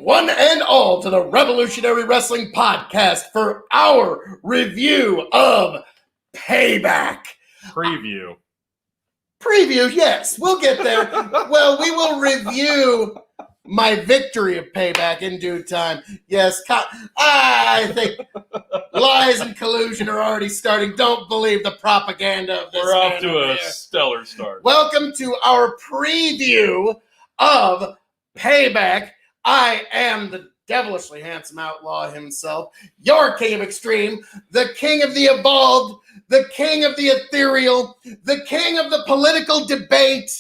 Welcome, one and all, to the Revolutionary Wrestling Podcast for our review of Payback. Preview, yes, we'll get there. Well, we will review my victory of Payback in due time. Yes, I think lies and collusion are already starting. Don't believe the propaganda of this. We're off to a stellar start. Welcome to our preview of Payback. I am the devilishly handsome outlaw himself, your king of extreme, the king of the evolved, the king of the ethereal, the king of the political debate.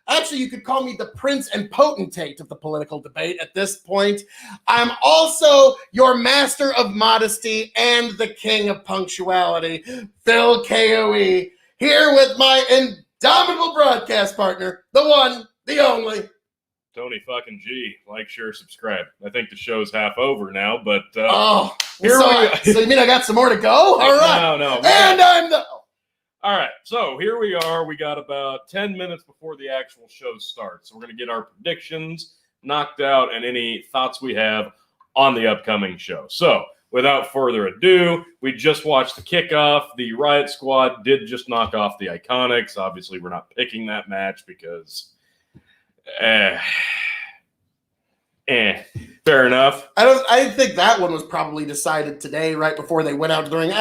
Actually, you could call me the prince and potentate of the political debate at this point. I'm also your master of modesty and the king of punctuality, Phil KOE, here with my indomitable broadcast partner, the one, the only, Tony fucking G. Like, share, subscribe. I think the show's half over now, but so you mean I got some more to go? All right. No. And I'm the... All right, so here we are. We got about 10 minutes before the actual show starts. So we're going to get our predictions knocked out and any thoughts we have on the upcoming show. So without further ado, we just watched the kickoff. The Riot Squad did just knock off the Iconics. Obviously, we're not picking that match because... fair enough. I think that one was probably decided today, right before they went out to the ring.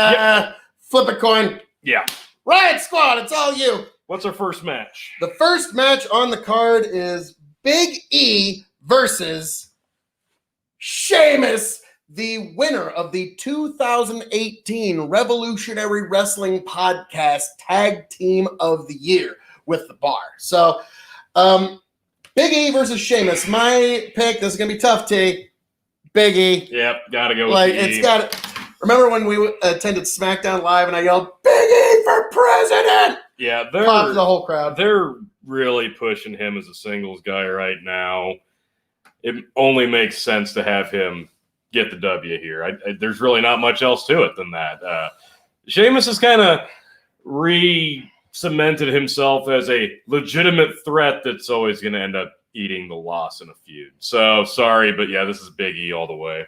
Flip a coin. Yeah. Riot Squad, it's all you. What's our first match? The first match on the card is Big E versus Sheamus, the winner of the 2018 Revolutionary Wrestling Podcast Tag Team of the Year with the Bar. So, Big E versus Sheamus. My pick, this is going to be tough, T. Big E. Yep, got to go with Big E. Remember when we attended SmackDown Live and I yelled, Big E for president? Yeah, popped the whole crowd. They're really pushing him as a singles guy right now. It only makes sense to have him get the W here. There's really not much else to it than that. Sheamus has kind of cemented himself as a legitimate threat that's always going to end up eating the loss in a feud. So, sorry, but yeah, this is Big E all the way.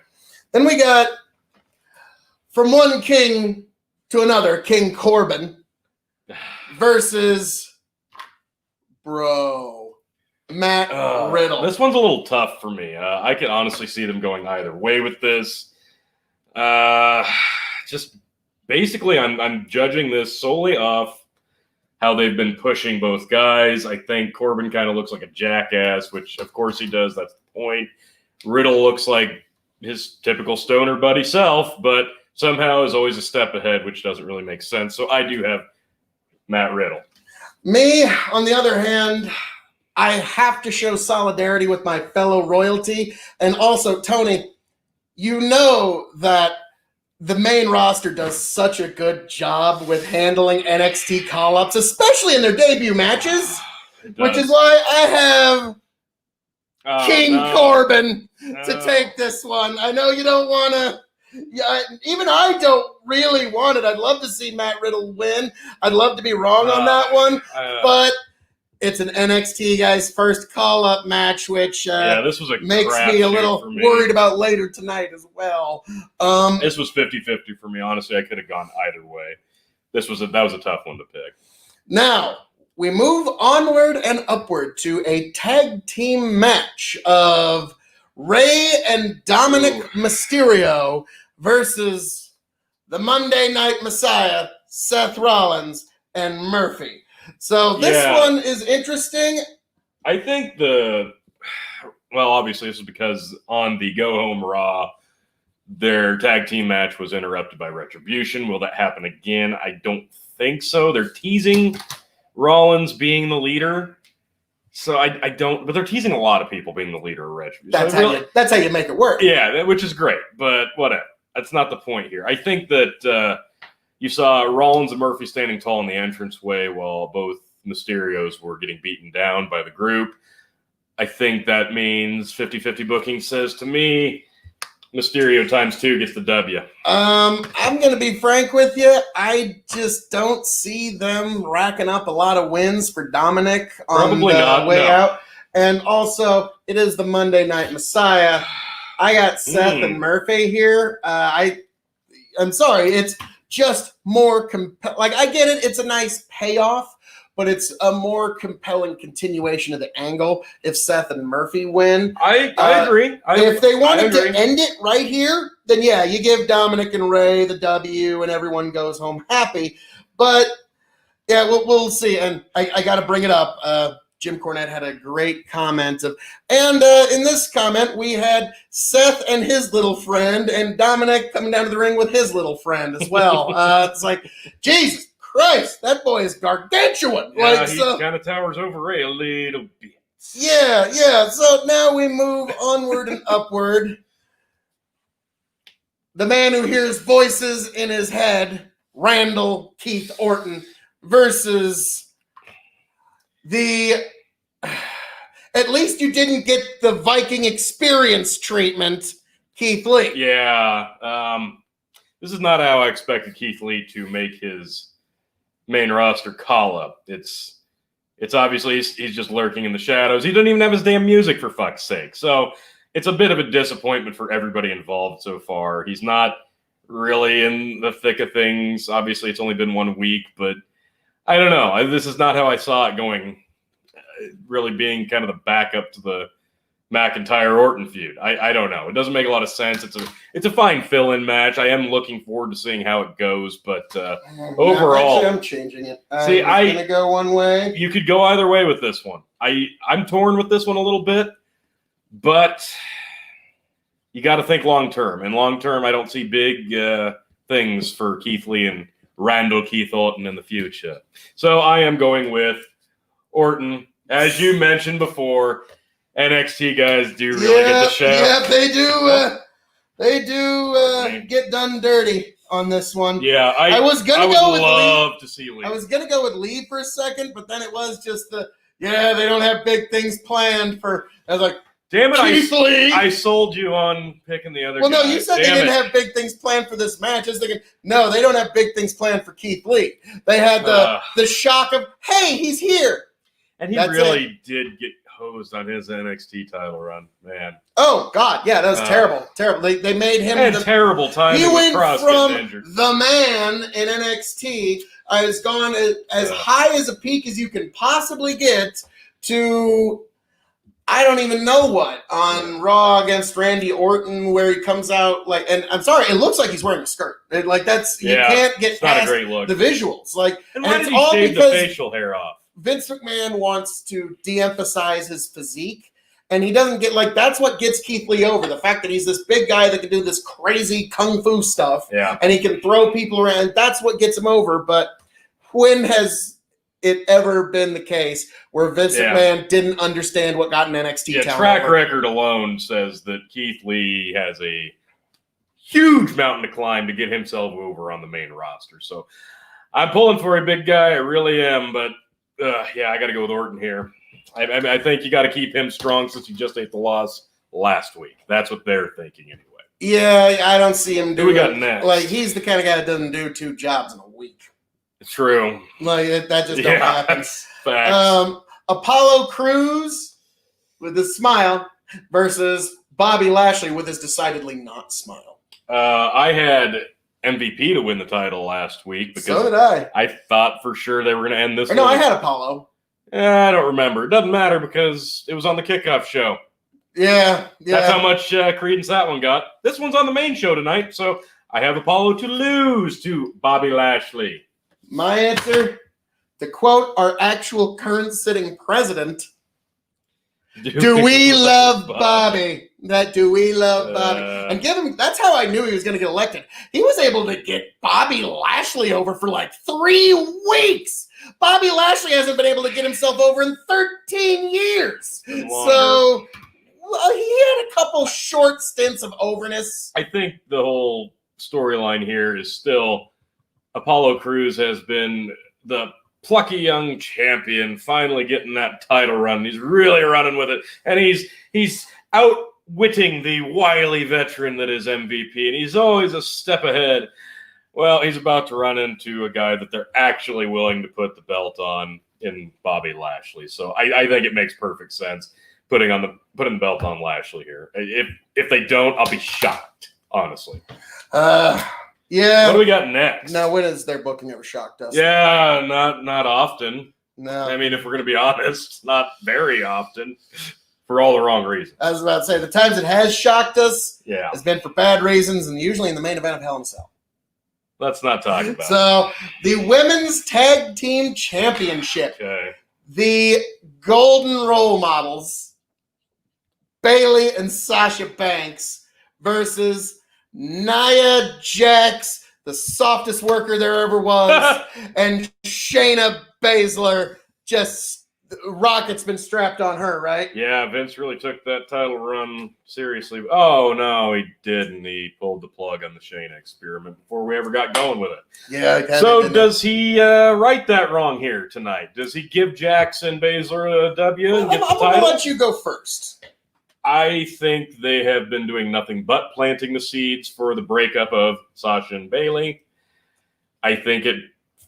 Then we got, from one king to another, King Corbin versus Matt Riddle. This one's a little tough for me. I can honestly see them going either way with this. Just basically, I'm judging this solely off how they've been pushing both guys. I think Corbin kind of looks like a jackass, which of course he does. That's the point. Riddle looks like his typical stoner buddy self, but somehow is always a step ahead, which doesn't really make sense. So I do have Matt Riddle. Me, on the other hand, I have to show solidarity with my fellow royalty. And also, Tony, you know that the main roster does such a good job with handling NXT call-ups, especially in their debut matches, which is why I have King Corbin to take this one. I know you don't want to. Yeah, even I don't really want it. I'd love to see Matt Riddle win. I'd love to be wrong on that one, but it's an NXT guy's first call-up match, which this was makes me a little worried about later tonight as well. This was 50-50 for me. Honestly, I could have gone either way. That was a tough one to pick. Now, we move onward and upward to a tag team match of Rey and Dominic Mysterio versus the Monday Night Messiah, Seth Rollins and Murphy. So this one is interesting. I think obviously this is because on the Go Home Raw, their tag team match was interrupted by Retribution. Will that happen again? I don't think so. They're teasing Rollins being the leader. So I don't, but they're teasing a lot of people being the leader of Retribution. That's how you make it work. Yeah, which is great, but whatever. That's not the point here. I think that you saw Rollins and Murphy standing tall in the entranceway while both Mysterios were getting beaten down by the group. I think that means 50-50 booking says to me, Mysterio ×2 gets the W. I'm going to be frank with you. I just don't see them racking up a lot of wins for Dominic on the way out. And also, it is the Monday Night Messiah. I got Seth and Murphy here. I'm sorry, it's just more like I get it. It's a nice payoff, but it's a more compelling continuation of the angle if Seth and Murphy win. I agree. If they wanted to end it right here, then yeah, you give Dominic and Ray the W and everyone goes home happy. But yeah, we'll see. And I got to bring it up. Jim Cornette had a great comment in this comment, we had Seth and his little friend and Dominic coming down to the ring with his little friend as well. It's like, Jesus Christ, that boy is gargantuan. Yeah, like, he so, kind of towers over Ray a little bit. Yeah. So now we move onward and upward. The man who hears voices in his head, Randall Keith Orton, versus at least you didn't get the Viking experience treatment, Keith Lee. Yeah. This is not how I expected Keith Lee to make his main roster call-up. It's obviously he's just lurking in the shadows. He doesn't even have his damn music, for fuck's sake. So it's a bit of a disappointment for everybody involved so far. He's not really in the thick of things. Obviously, it's only been 1 week, but I don't know. This is not how I saw it going, really being kind of the backup to the McIntyre-Orton feud. I don't know. It doesn't make a lot of sense. It's a fine fill-in match. I am looking forward to seeing how it goes, but overall... Actually, I'm changing it. I'm going to go one way. You could go either way with this one. I'm torn with this one a little bit, but you got to think long-term. And long-term, I don't see big things for Keith Lee and Randall Keith Orton in the future. So I am going with Orton. As you mentioned before, NXT guys do really get the show. Yeah, they do. They do get done dirty on this one. Yeah, I would love to see Lee. I was gonna go with Lee for a second, but then it was just they don't have big things planned for. I was like, damn it, Keith Lee. I sold you on picking the other guy. Well, no, you said they didn't have big things planned for this match. I was thinking, no, they don't have big things planned for Keith Lee. They had the shock of, hey, he's here. And he really did get hosed on his NXT title run, man. Oh, God, yeah, that was terrible. They made him terrible time. He went from the man in NXT, has gone as high as a peak as you can possibly get to... I don't even know what on Raw against Randy Orton, where he comes out like, and I'm sorry, it looks like he's wearing a skirt. You can't get past a great look. The visuals. And why did he shave the facial hair off? Vince McMahon wants to de-emphasize his physique, and he doesn't get that's what gets Keith Lee over. The fact that he's this big guy that can do this crazy kung fu stuff, and he can throw people around. That's what gets him over. But when has it ever been the case where Vince McMahon didn't understand what got an NXT talent track over? Record alone says that Keith Lee has a huge mountain to climb to get himself over on the main roster. So I'm pulling for a big guy. I really am. But, I got to go with Orton here. I think you got to keep him strong since he just ate the loss last week. That's what they're thinking anyway. Yeah, I don't see him doing Who we got next? He's the kind of guy that doesn't do 2 jobs in a week. It's true. That just don't happen. Facts. Apollo Crews with his smile versus Bobby Lashley with his decidedly not smile. I had MVP to win the title last week because so did I. I thought for sure they were going to end this. No, I had Apollo. I don't remember. It doesn't matter because it was on the kickoff show. Yeah. That's how much credence that one got. This one's on the main show tonight, so I have Apollo to lose to Bobby Lashley. My answer, to quote our actual current sitting president, do we love Bobby? Do we love Bobby? And give him, that's how I knew he was going to get elected. He was able to get Bobby Lashley over for 3 weeks. Bobby Lashley hasn't been able to get himself over in 13 years. So he had a couple short stints of overness. I think the whole storyline here is still Apollo Crews has been the plucky young champion, finally getting that title run. He's really running with it, and he's outwitting the wily veteran that is MVP, and he's always a step ahead. Well, he's about to run into a guy that they're actually willing to put the belt on in Bobby Lashley. So I think it makes perfect sense. putting the belt on Lashley here. If they don't, I'll be shocked, honestly. Yeah. What do we got next? No, when has their booking ever shocked us? Yeah, not often. No. I mean, if we're going to be honest, not very often, for all the wrong reasons. I was about to say, the times it has shocked us has been for bad reasons, and usually in the main event of Hell in a Cell. Let's not talk about it. So, the Women's Tag Team Championship. Okay. The Golden Role Models, Bayley and Sasha Banks, versus Nia Jax, the softest worker there ever was, and Shayna Baszler. Just rocket's been strapped on her, right? Yeah, Vince really took that title run seriously. Oh, no, he didn't. He pulled the plug on the Shayna experiment before we ever got going with it. Yeah. So does he right that wrong here tonight? Does he give Jackson Baszler a W and get the title? I'm going to let you go first. I think they have been doing nothing but planting the seeds for the breakup of Sasha and Bayley. I think it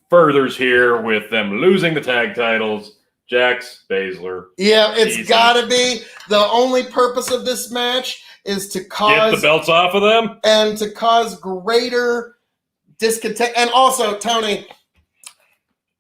furthers here with them losing the tag titles. Jax, Baszler. Yeah, it's got to be. The only purpose of this match is to cause... Get the belts off of them? And to cause greater discontent. And also, Tony,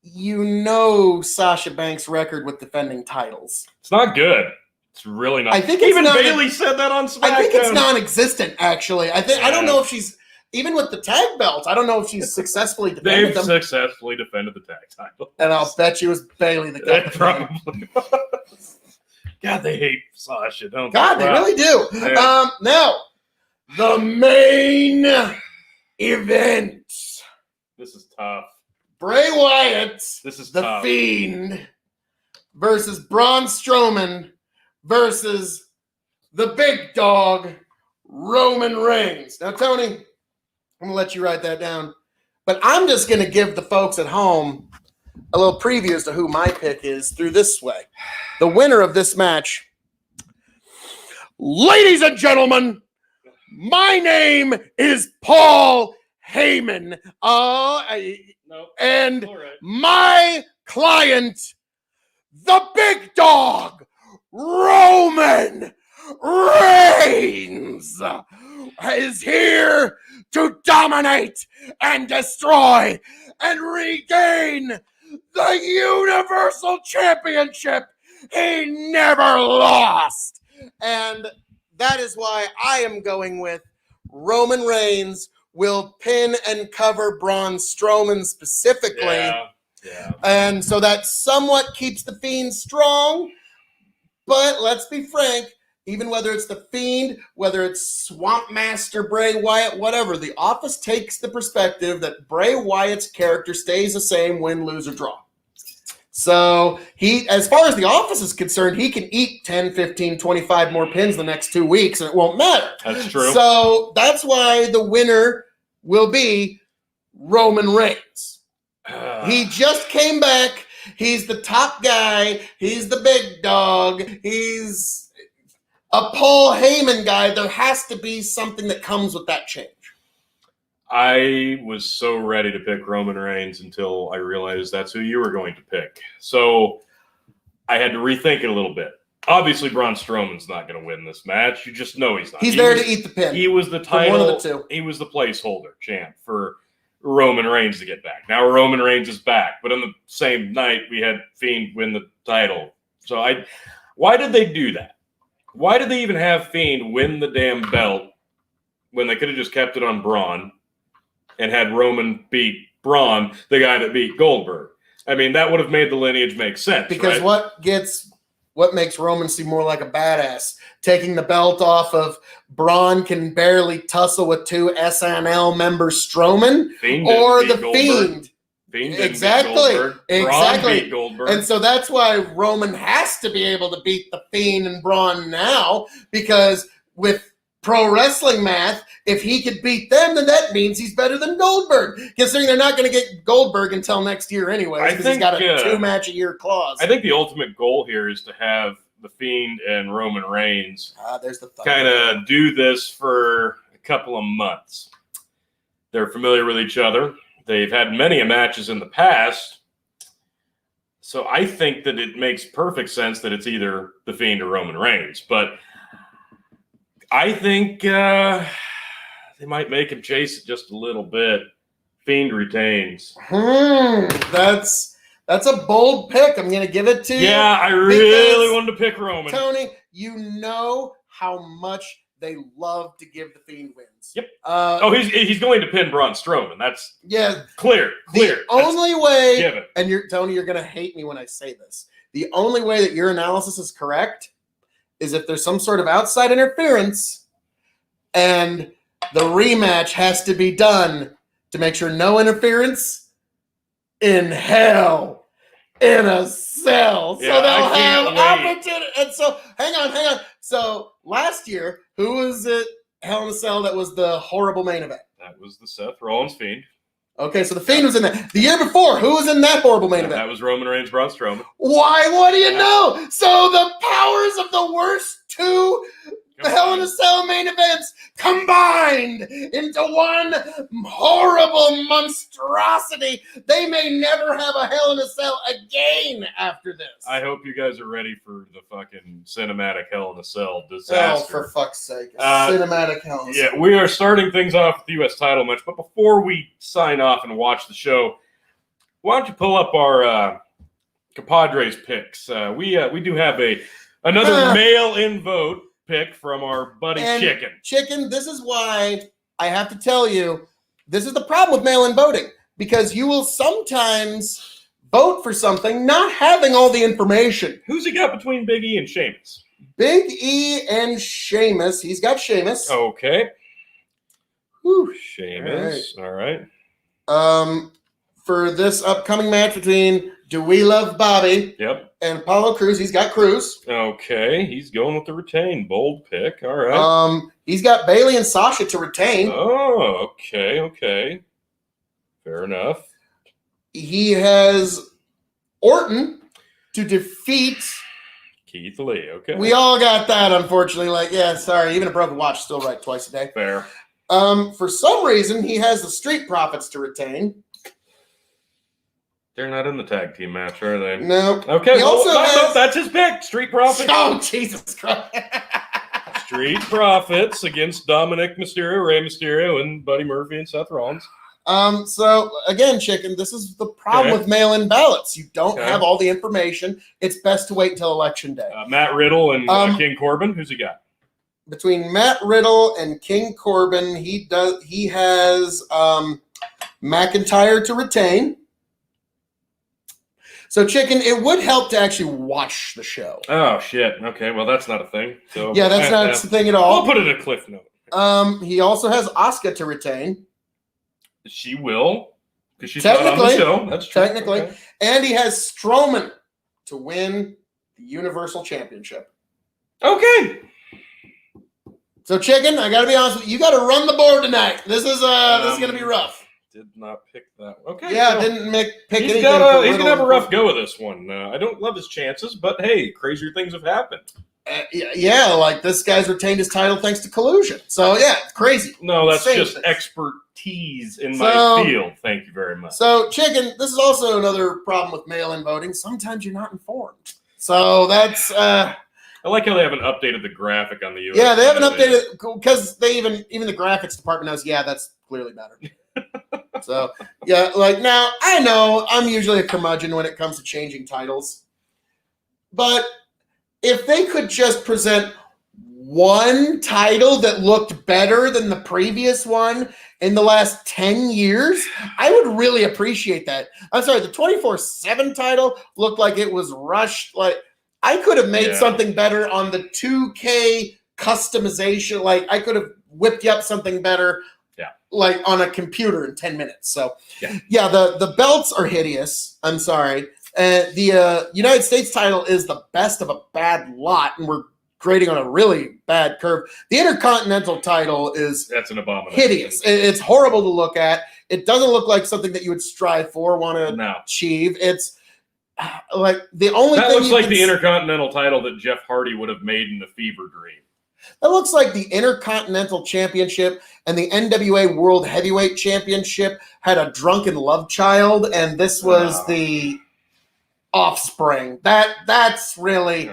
you know Sasha Banks' record with defending titles. It's not good. It's really not. I think even Bayley said that on SmackDown. I think it's non-existent, actually. I don't know if she's... Even with the tag belts, I don't know if she's successfully defended them. They've successfully defended the tag title. And I'll bet you it was Bayley that got it probably was. God, they hate Sasha, don't God, they really do. Yeah. Now, the main event. This is tough. Bray Wyatt, this is the tough. Fiend, versus Braun Strowman versus the big dog, Roman Reigns. Now, Tony, I'm going to let you write that down. But I'm just going to give the folks at home a little preview as to who my pick is through this way. The winner of this match, ladies and gentlemen, my name is Paul Heyman. And my client, the big dog, Roman Reigns, is here to dominate and destroy and regain the Universal Championship he never lost. And that is why I am going with Roman Reigns will pin and cover Braun Strowman specifically. Yeah. And so that somewhat keeps the Fiend strong. But let's be frank, even whether it's the Fiend, whether it's Swamp Master Bray Wyatt, whatever, the office takes the perspective that Bray Wyatt's character stays the same win, lose, or draw. So he, as far as the office is concerned, he can eat 10, 15, 25 more pins the next 2 weeks, and it won't matter. That's true. So that's why the winner will be Roman Reigns. He just came back. He's the top guy. He's the big dog. He's a Paul Heyman guy. There has to be something that comes with that change. I was so ready to pick Roman Reigns until I realized that's who you were going to pick. So I had to rethink it a little bit. Obviously, Braun Strowman's not going to win this match. You just know he's not. He's there to eat the pin. He was the title. One of the two. He was the placeholder champ for Roman Reigns to get back. Now Roman Reigns is back, but on the same night we had Fiend win the title. So why did they do that? Why did they even have Fiend win the damn belt when they could have just kept it on Braun and had Roman beat Braun, the guy that beat Goldberg? I mean, that would have made the lineage make sense. Because right? What makes Roman seem more like a badass? Taking the belt off of Braun can barely tussle with two SNL members, Strowman, or the Fiend. Exactly. Beat Goldberg. And so that's why Roman has to be able to beat the Fiend and Braun now, because with pro wrestling math, if he could beat them, then that means he's better than Goldberg, considering they're not going to get Goldberg until next year anyway, because he's got a 2-match-a-year clause. I think the ultimate goal here is to have the Fiend and Roman Reigns kind of do this for a couple of months. They're familiar with each other. They've had many matches in the past. So I think that it makes perfect sense that it's either The Fiend or Roman Reigns. But I think they might make him chase it just a little bit. Fiend retains. That's a bold pick. I'm going to give it to you. Yeah, I really wanted to pick Roman. Tony, you know how much they love to give the Fiend wins. Yep. He's going to pin Braun Strowman. That's clear. The only way, given. And Tony, you're going to hate me when I say this. The only way that your analysis is correct is if there's some sort of outside interference and the rematch has to be done to make sure no interference in hell in a cell. So they'll have opportunity. And so, hang on. So last year, who was it? Hell in a Cell that was the horrible main event. That was the Seth Rollins Fiend. Okay, so the Fiend was in that. The year before, who was in that horrible main event? That was Roman Reigns, Braun Strowman. Why? What do you know? So the powers of the worst two Hell in a Cell main events combined into one horrible monstrosity. They may never have a Hell in a Cell again after this. I hope you guys are ready for the fucking cinematic Hell in a Cell disaster. Oh, for fuck's sake. Cinematic Hell in a Cell. Yeah, we are starting things off with the U.S. title match, but before we sign off and watch the show, why don't you pull up our compadres picks? We do have another mail-in vote pick from our buddy Chicken. Chicken, this is why I have to tell you, this is the problem with mail-in voting, because you will sometimes vote for something not having all the information. Who's he got between Big E and Sheamus? Big E and Sheamus. He's got Sheamus. Okay. Whew. Sheamus. All right. For this upcoming match between Do We Love Bobby and Apollo Crews, he's got Crews. Okay, he's going with the retain. Bold pick. All right. He's got Bayley and Sasha to retain. Oh, okay. Fair enough. He has Orton to defeat Keith Lee. Okay. We all got that, unfortunately. Sorry, even a broken watch still right twice a day. Fair. For some reason, he has the Street Profits to retain. They're not in the tag team match, are they? No. Okay, that's his pick. Street Profits. Oh, Jesus Christ. Street Profits against Dominic Mysterio, Rey Mysterio, and Buddy Murphy and Seth Rollins. So, again, Chicken, this is the problem with mail-in ballots. You don't have all the information. It's best to wait until Election Day. Matt Riddle and King Corbin, who's he got? Between Matt Riddle and King Corbin, he has McIntyre to retain. So, Chicken, it would help to actually watch the show. Oh, shit. Okay, well, that's not a thing. So yeah, that's not a thing at all. We'll put it in a cliff note. He also has Asuka to retain. She will, because she's not on the show. That's true. Technically. Okay. And he has Strowman to win the Universal Championship. Okay. So, Chicken, I got to be honest with you. You got to run the board tonight. This is going to be rough. Did not pick that. Okay. Yeah, so didn't pick anything. He's going to have a rough go with this one. I don't love his chances, but hey, crazier things have happened. Like this guy's retained his title thanks to collusion. So, yeah, crazy. No, that's just expertise in my field. Thank you very much. So, Chicken, this is also another problem with mail-in voting. Sometimes you're not informed. So, that's... I like how they haven't updated the graphic on the US. Yeah, they haven't updated because they even the graphics department knows, that's clearly better. So, now, I know I'm usually a curmudgeon when it comes to changing titles. But if they could just present one title that looked better than the previous one in the last 10 years, I would really appreciate that. I'm sorry, the 24/7 title looked like it was rushed. Like, I could have made something better on the 2K customization. Like, I could have whipped you up something better. Like on a computer in 10 minutes. So, the belts are hideous. I'm sorry. The United States title is the best of a bad lot, and we're grading on a really bad curve. The Intercontinental title that's an abomination. Hideous. It's horrible to look at. It doesn't look like something that you would strive for, want to achieve. It's like the only thing looks like the Intercontinental title that Jeff Hardy would have made in the fever dream. That looks like the Intercontinental Championship and the NWA World Heavyweight Championship had a drunken love child, and this was the offspring. That's really,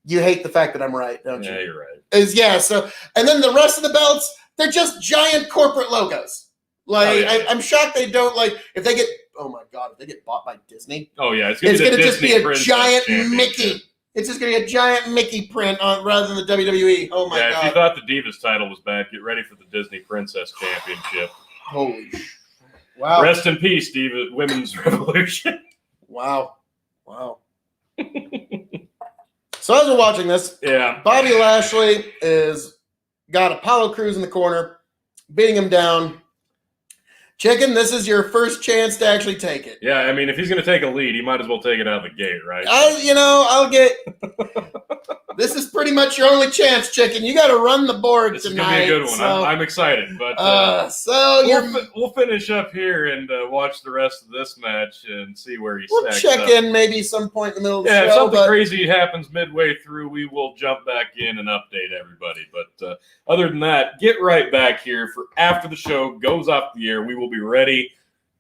you hate the fact that I'm right, don't you? Yeah, you're right. So, and then the rest of the belts, they're just giant corporate logos. Like, I'm shocked they don't, like, if they get, oh my God, if they get bought by Disney. Oh, yeah. It's going to just be a giant Mickey. It's just going to be a giant Mickey print on rather than the WWE. Oh my God. Yeah, if you thought the Divas title was back, get ready for the Disney Princess Championship. Holy wow. Rest in peace, Diva Women's Revolution. Wow. So as we're watching this, Bobby Lashley is got Apollo Crews in the corner, beating him down. Chicken, this is your first chance to actually take it. Yeah, I mean, if he's going to take a lead, he might as well take it out of the gate, right? I'll get... This is pretty much your only chance, Chicken. You got to run the board this tonight. This is going to be a good one. So, I'm excited. But we'll finish up here and watch the rest of this match and see where he stacks up. We'll check in maybe some point in the middle of the show. Yeah, if something crazy happens midway through, we will jump back in and update everybody. But other than that, get right back here for after the show goes off the air. We will be ready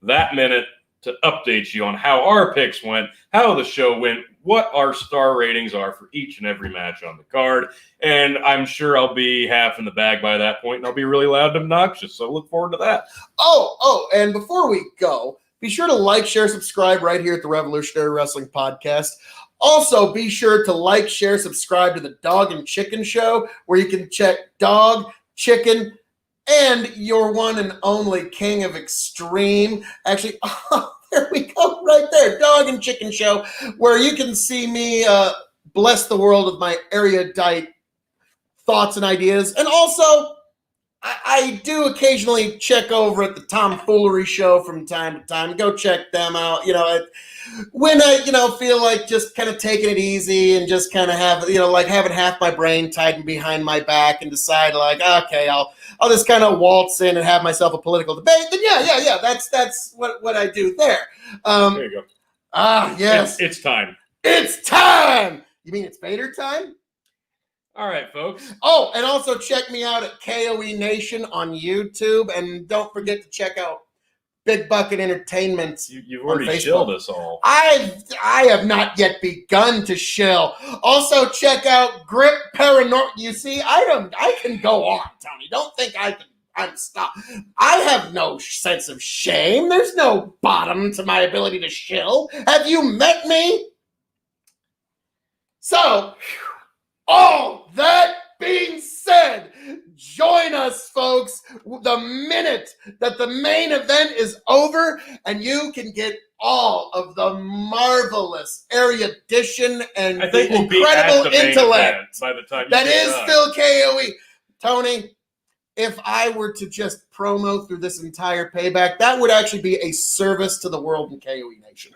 that minute to update you on how our picks went, how the show went, what our star ratings are for each and every match on the card. And I'm sure I'll be half in the bag by that point, and I'll be really loud and obnoxious. So look forward to that. Oh, and before we go, be sure to like, share, subscribe right here at the Revolutionary Wrestling Podcast. Also, be sure to like, share, subscribe to the Dog and Chicken Show, where you can check Dog, Chicken, and your one and only King of Extreme. Actually, there we go, right there. Dog and Chicken Show, where you can see me bless the world with my erudite thoughts and ideas. And also, I do occasionally check over at the Tomfoolery Show from time to time. Go check them out. When I, feel like just kind of taking it easy and just kind of have, like having half my brain tied behind my back and decide like, okay, I'll just kind of waltz in and have myself a political debate. Then yeah. That's what I do there. There you go. Yes. It's time. It's time. You mean it's Vader time? All right, folks. Oh, and also check me out at KOE Nation on YouTube. And don't forget to check out Big Bucket Entertainment. You've already shilled us all. I have not yet begun to shill. Also, check out Grip Paranormal. You see, I can go on, Tony. Don't think I'm stopped. I have no sense of shame. There's no bottom to my ability to shill. Have you met me? So, all that being said, join us, folks, the minute that the main event is over, and you can get all of the marvelous erudition and the incredible intellect by the time that is Phil KOE. Tony, if I were to just promo through this entire payback, that would actually be a service to the world in KOE Nation.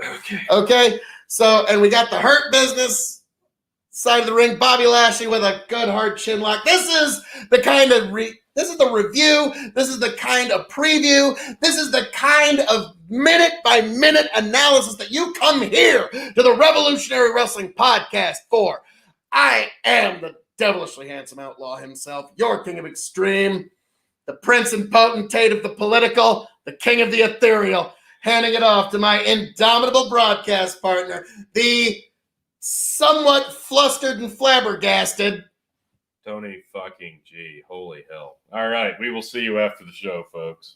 Okay? So, and we got the Hurt Business side of the ring, Bobby Lashley with a good hard chin lock. This is the kind of this is the review. This is the kind of preview. This is the kind of minute by minute analysis that you come here to the Revolutionary Wrestling Podcast for. I am the devilishly handsome outlaw himself, your King of Extreme, the prince and potentate of the political, the king of the ethereal, handing it off to my indomitable broadcast partner, the somewhat flustered and flabbergasted Tony fucking G. Holy hell. All right. We will see you after the show, folks.